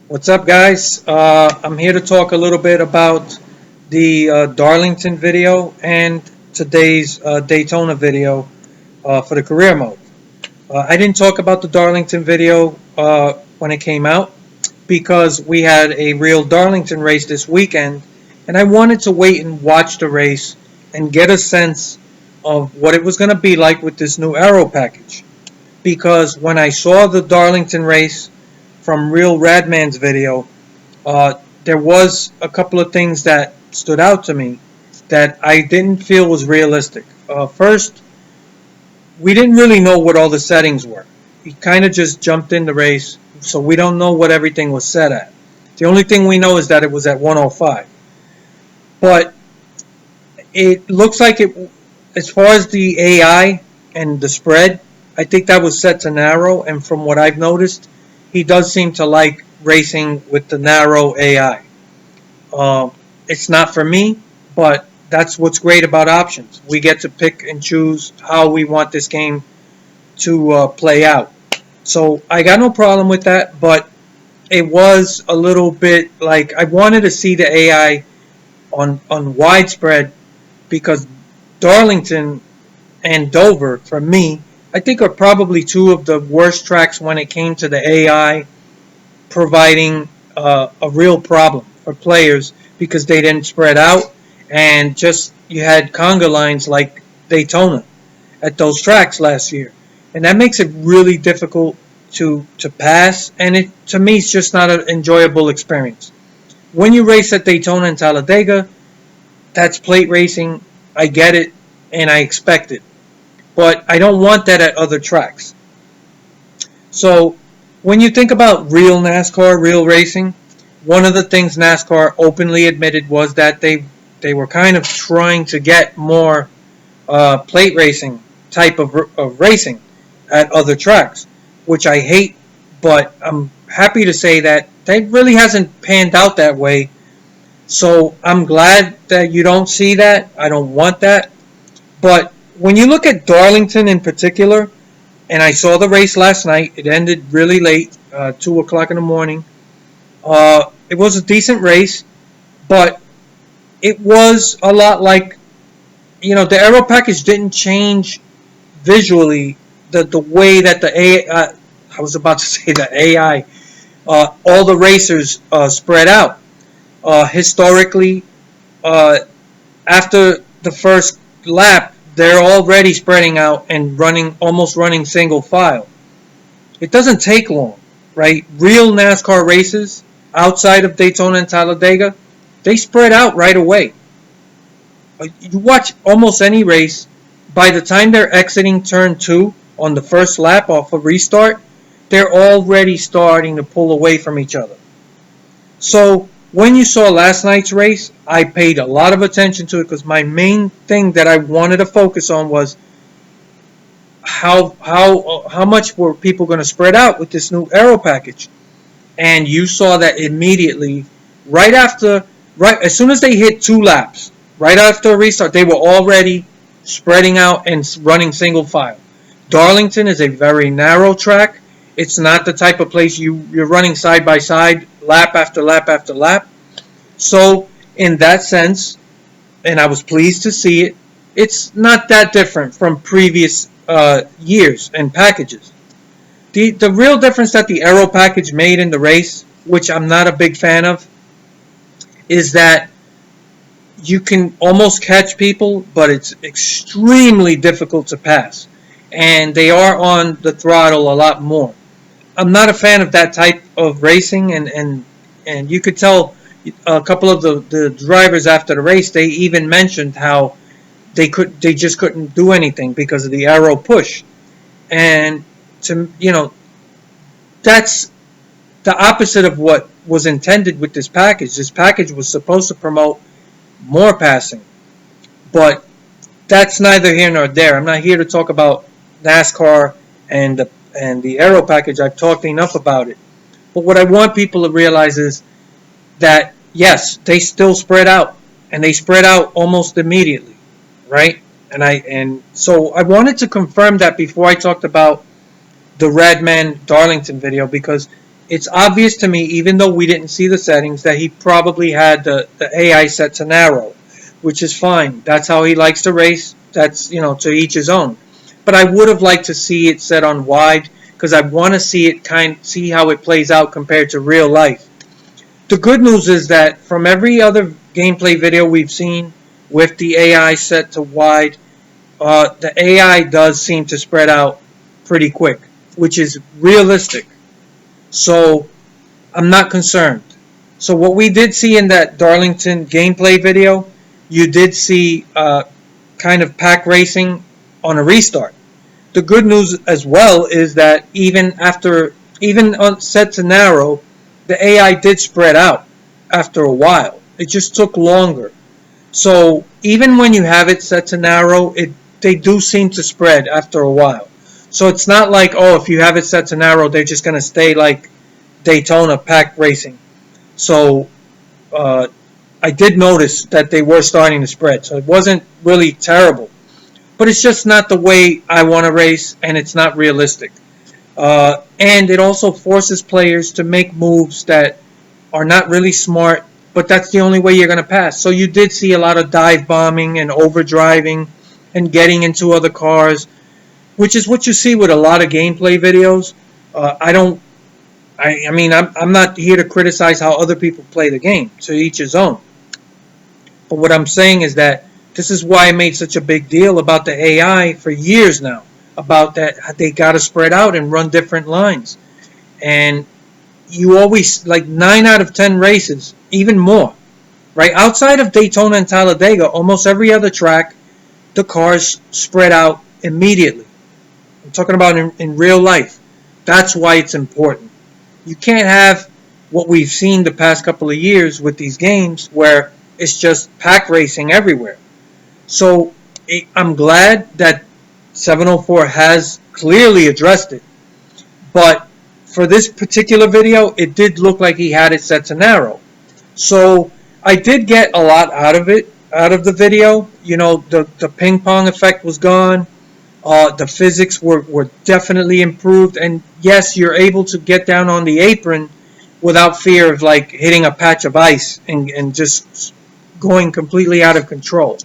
What's up, guys? I'm here to talk a little bit about the Darlington video and today's Daytona video for the career mode. I didn't talk about the Darlington video when it came out because we had a real Darlington race this weekend, and I wanted to wait and watch the race and get a sense of what it was going to be like with this new aero package. Because when I saw the Darlington race from Real Radman's video, there was a couple of things that stood out to me that I didn't feel was realistic. First, we didn't really know what all the settings were. He kind of just jumped in the race, so we don't know what everything was set at. The only thing we know is that it was at 105. But it looks like it, as far as the AI and the spread, I think that was set to narrow, and from what I've noticed, he does seem to like racing with the narrow AI. It's not for me, but that's what's great about options. We get to pick and choose how we want this game to play out. So I got no problem with that, but it was a little bit like I wanted to see the AI on widespread because Darlington and Dover, for me, I think are probably two of the worst tracks when it came to the AI providing a real problem for players because they didn't spread out and just you had conga lines like Daytona at those tracks last year, and that makes it really difficult to pass, and it to me it's just not an enjoyable experience. When you race at Daytona and Talladega, that's plate racing. I get it and I expect it, but I don't want that at other tracks. So when you think about real NASCAR, real racing, one of the things NASCAR openly admitted was that they were kind of trying to get more plate racing type of racing at other tracks, which I hate, but I'm happy to say that really hasn't panned out that way. So I'm glad that you don't see that. I don't want that. But when you look at Darlington in particular, and I saw the race last night, it ended really late, 2 o'clock in the morning. It was a decent race, but it was a lot like, the aero package didn't change visually the way that the AI, I was about to say the AI, all the racers spread out. Historically, after the first lap, they're already spreading out and almost running single file. It doesn't take long, right? Real NASCAR races outside of Daytona and Talladega, they spread out right away. You watch almost any race, by the time they're exiting turn 2 on the first lap off a restart, they're already starting to pull away from each other. So when you saw last night's race, I paid a lot of attention to it because my main thing that I wanted to focus on was how much were people going to spread out with this new aero package. And you saw that immediately, right as soon as they hit 2 laps, right after a restart, they were already spreading out and running single file. Darlington is a very narrow track. It's not the type of place you're running side by side, lap after lap after lap. So in that sense, and I was pleased to see it, it's not that different from previous years and packages. The real difference that the aero package made in the race, which I'm not a big fan of, is that you can almost catch people, but it's extremely difficult to pass. And they are on the throttle a lot more. I'm not a fan of that type of racing, and you could tell a couple of the drivers after the race, they even mentioned how they just couldn't do anything because of the aero push. And that's the opposite of what was intended with this package. This package was supposed to promote more passing, but that's neither here nor there. I'm not here to talk about NASCAR and the aero package. I've talked enough about it. But what I want people to realize is that yes, they still spread out, and they spread out almost immediately, right? And so I wanted to confirm that before I talked about the Redman Darlington video, because it's obvious to me, even though we didn't see the settings, that he probably had the AI set to narrow, which is fine. That's how he likes to race. That's, to each his own. But I would have liked to see it set on wide because I want to see how it plays out compared to real life. The good news is that from every other gameplay video we've seen with the AI set to wide, the AI does seem to spread out pretty quick, which is realistic. So I'm not concerned. So what we did see in that Darlington gameplay video, you did see kind of pack racing on a restart. The good news as well is that even on set to narrow, the AI did spread out after a while. It just took longer. So even when you have it set to narrow, they do seem to spread after a while. So it's not like, if you have it set to narrow, they're just going to stay like Daytona pack racing. So I did notice that they were starting to spread. So it wasn't really terrible. But it's just not the way I want to race, and it's not realistic. And it also forces players to make moves that are not really smart, but that's the only way you're going to pass. So you did see a lot of dive bombing and overdriving and getting into other cars, which is what you see with a lot of gameplay videos. I'm not here to criticize how other people play the game. To each his own. But what I'm saying is that this is why I made such a big deal about the AI for years now. About that they got to spread out and run different lines. And you always, like 9 out of 10 races, even more, right? Outside of Daytona and Talladega, almost every other track, the cars spread out immediately. I'm talking about in real life. That's why it's important. You can't have what we've seen the past couple of years with these games where it's just pack racing everywhere. So I'm glad that 704 has clearly addressed it. But for this particular video, it did look like he had it set to narrow. So I did get a lot out of it, out of the video. The ping pong effect was gone. The physics were definitely improved. And yes, you're able to get down on the apron without fear of like hitting a patch of ice and just going completely out of control.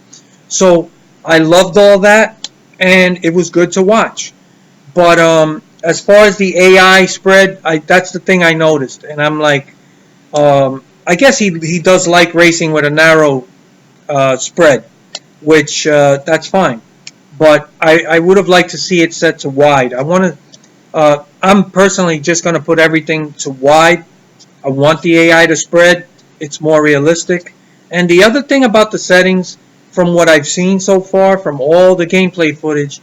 So I loved all that, and it was good to watch. But as far as the AI spread, that's the thing I noticed. And I'm like, I guess he does like racing with a narrow spread, which that's fine. But I would have liked to see it set to wide. I'm personally just going to put everything to wide. I want the AI to spread. It's more realistic. And the other thing about the settings, from what I've seen so far, from all the gameplay footage,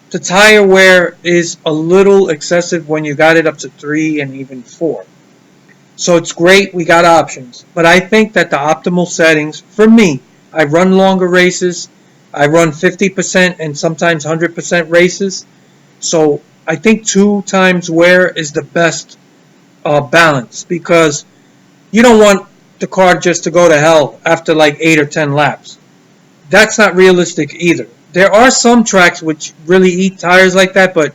the tire wear is a little excessive when you got it up to 3 and even 4. So it's great, we got options. But I think that the optimal settings, for me, I run longer races. I run 50% and sometimes 100% races. So I think 2 times wear is the best balance, because you don't want the car just to go to hell after like 8 or 10 laps. That's not realistic either. There are some tracks which really eat tires like that, but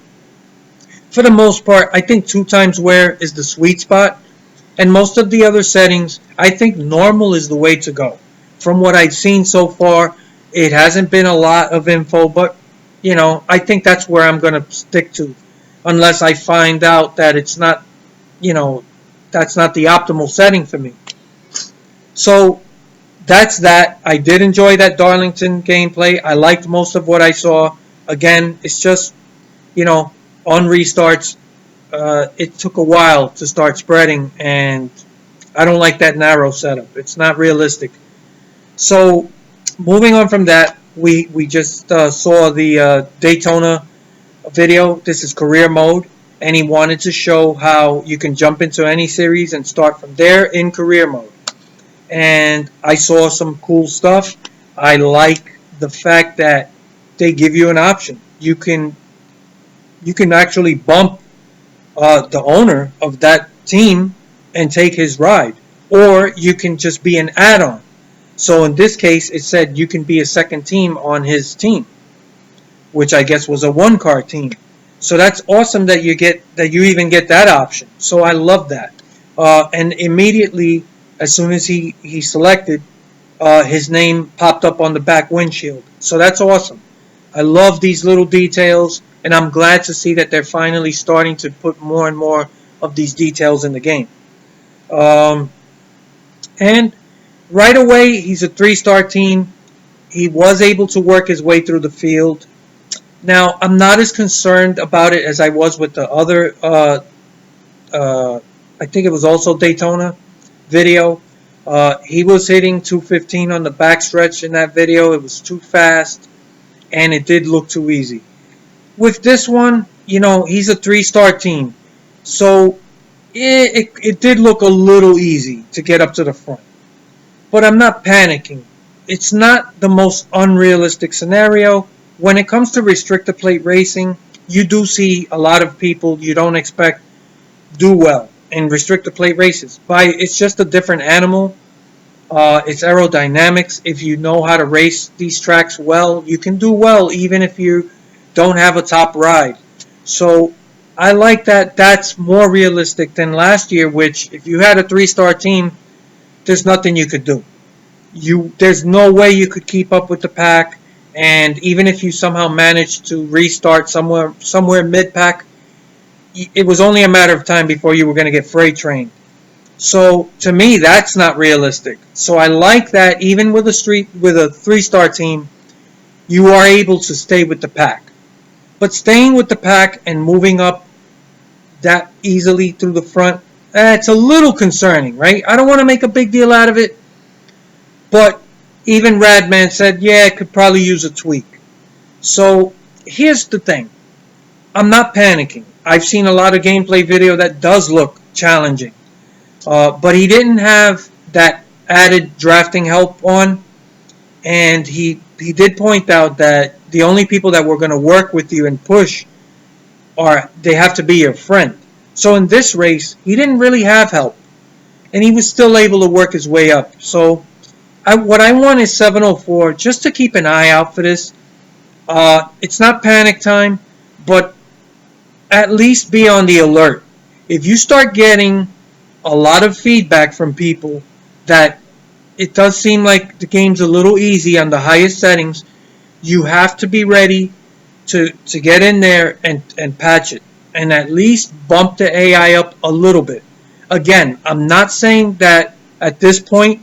for the most part, I think 2 times wear is the sweet spot. And most of the other settings, I think normal is the way to go. From what I've seen so far, it hasn't been a lot of info, but I think that's where I'm going to stick to, unless I find out that it's not, that's not the optimal setting for me. So that's that. I did enjoy that Darlington gameplay. I liked most of what I saw. Again, it's just, on restarts, it took a while to start spreading, and I don't like that narrow setup. It's not realistic. So moving on from that, we just saw the Daytona video. This is career mode, and he wanted to show how you can jump into any series and start from there in career mode. And I saw some cool stuff. I like the fact that they give you an option. You can actually bump the owner of that team and take his ride, or you can just be an add-on. So in this case, it said you can be a second team on his team, which I guess was a 1-car team. So that's awesome that you even get that option. So I love that. And immediately, as soon as he selected, his name popped up on the back windshield. So that's awesome. I love these little details, and I'm glad to see that they're finally starting to put more and more of these details in the game. Um, and right away, he's a 3-star team. He was able to work his way through the field. Now, I'm not as concerned about it as I was with the other, I think it was also Daytona video. He was hitting 215 on the backstretch in that video. It was too fast, and it did look too easy. With this one, he's a 3-star team. So it did look a little easy to get up to the front. But I'm not panicking. It's not the most unrealistic scenario. When it comes to restrictor plate racing, you do see a lot of people you don't expect do well in restrictor plate races. It's just a different animal. It's aerodynamics. If you know how to race these tracks well, you can do well even if you don't have a top ride. So I like that. That's more realistic than last year, which if you had a 3-star team, there's nothing you could do. There's no way you could keep up with the pack, and even if you somehow managed to restart somewhere mid-pack, it was only a matter of time before you were going to get freight trained. So to me, that's not realistic. So I like that even with a 3-star team, you are able to stay with the pack. But staying with the pack and moving up that easily through the front, it's a little concerning, right? I don't want to make a big deal out of it, but even Radman said, yeah, it could probably use a tweak. So here's the thing. I'm not panicking. I've seen a lot of gameplay video that does look challenging. But he didn't have that added drafting help on. And he did point out that the only people that were going to work with you and push they have to be your friend. So in this race, he didn't really have help. And he was still able to work his way up. So what I want is 704, just to keep an eye out for this. It's not panic time, but at least be on the alert. If you start getting a lot of feedback from people that it does seem like the game's a little easy on the highest settings, you have to be ready to get in there and patch it. And at least bump the AI up a little bit. Again, I'm not saying that at this point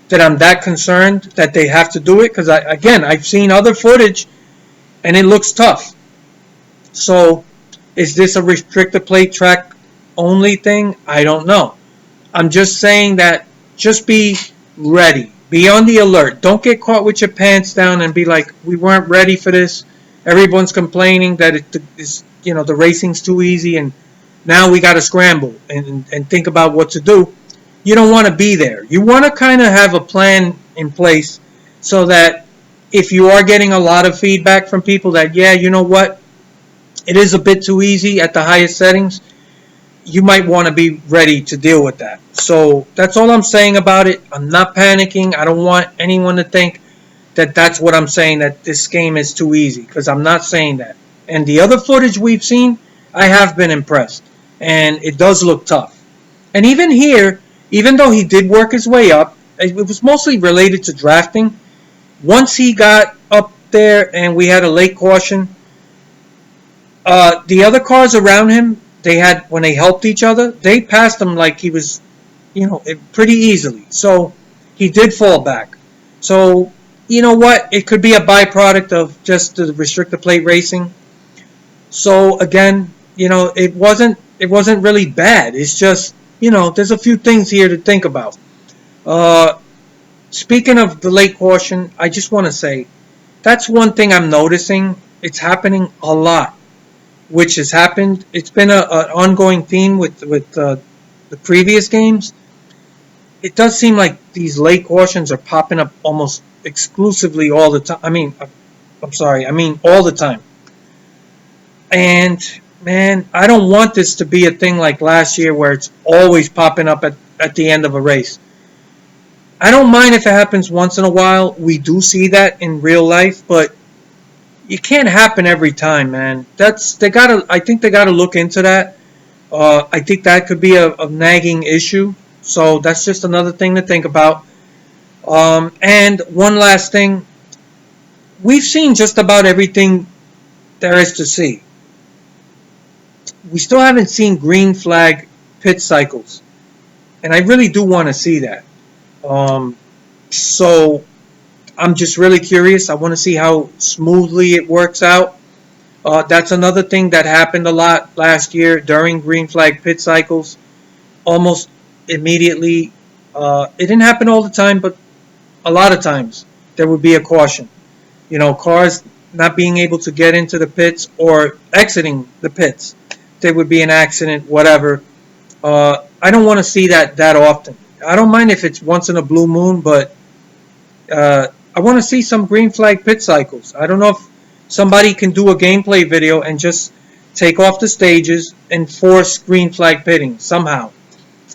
that I'm that concerned that they have to do it, because I've seen other footage and it looks tough. So is this a restrictor plate track only thing? I don't know. I'm just saying that just be ready. Be on the alert. Don't get caught with your pants down and be like, we weren't ready for this. Everyone's complaining that the racing's too easy and now we got to scramble and think about what to do. You don't want to be there. You want to kind of have a plan in place so that if you are getting a lot of feedback from people that, yeah, you know what, it is a bit too easy at the highest settings, you might want to be ready to deal with that. So that's all I'm saying about it. I'm not panicking. I don't want anyone to think that that's what I'm saying, that this game is too easy, because I'm not saying that. And the other footage we've seen, I have been impressed. And it does look tough. And even here, even though he did work his way up, it was mostly related to drafting. Once he got up there and we had a late caution, the other cars around him, when they helped each other, they passed him like he was, pretty easily. So he did fall back. So, you know what? It could be a byproduct of just the restrictor plate racing. So again, it wasn't really bad. It's just, there's a few things here to think about. Speaking of the late caution, I just want to say that's one thing I'm noticing. It's happening a lot, which has happened. It's been an ongoing theme with the previous games. It does seem like these late cautions are popping up almost exclusively all the time. I mean all the time. And man, I don't want this to be a thing like last year where it's always popping up at the end of a race. I don't mind if it happens once in a while. We do see that in real life, but You can't happen every time, man. They gotta. I think they gotta look into that. I think that could be a nagging issue. So that's just another thing to think about. And one last thing, we've seen just about everything there is to see. We still haven't seen green flag pit cycles, and I really do want to see that. Um, so I'm just really curious. I want to see how smoothly it works out. That's another thing that happened a lot last year during green flag pit cycles. Almost immediately, it didn't happen all the time, but a lot of times there would be a caution. Cars not being able to get into the pits or exiting the pits. There would be an accident, whatever. I don't want to see that often. I don't mind if it's once in a blue moon, but I want to see some green flag pit cycles. I don't know if somebody can do a gameplay video and just take off the stages and force green flag pitting somehow.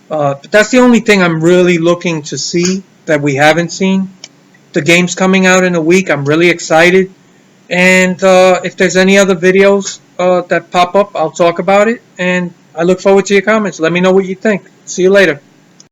But that's the only thing I'm really looking to see that we haven't seen. The game's coming out in a week. I'm really excited. And if there's any other videos that pop up, I'll talk about it. And I look forward to your comments. Let me know what you think. See you later.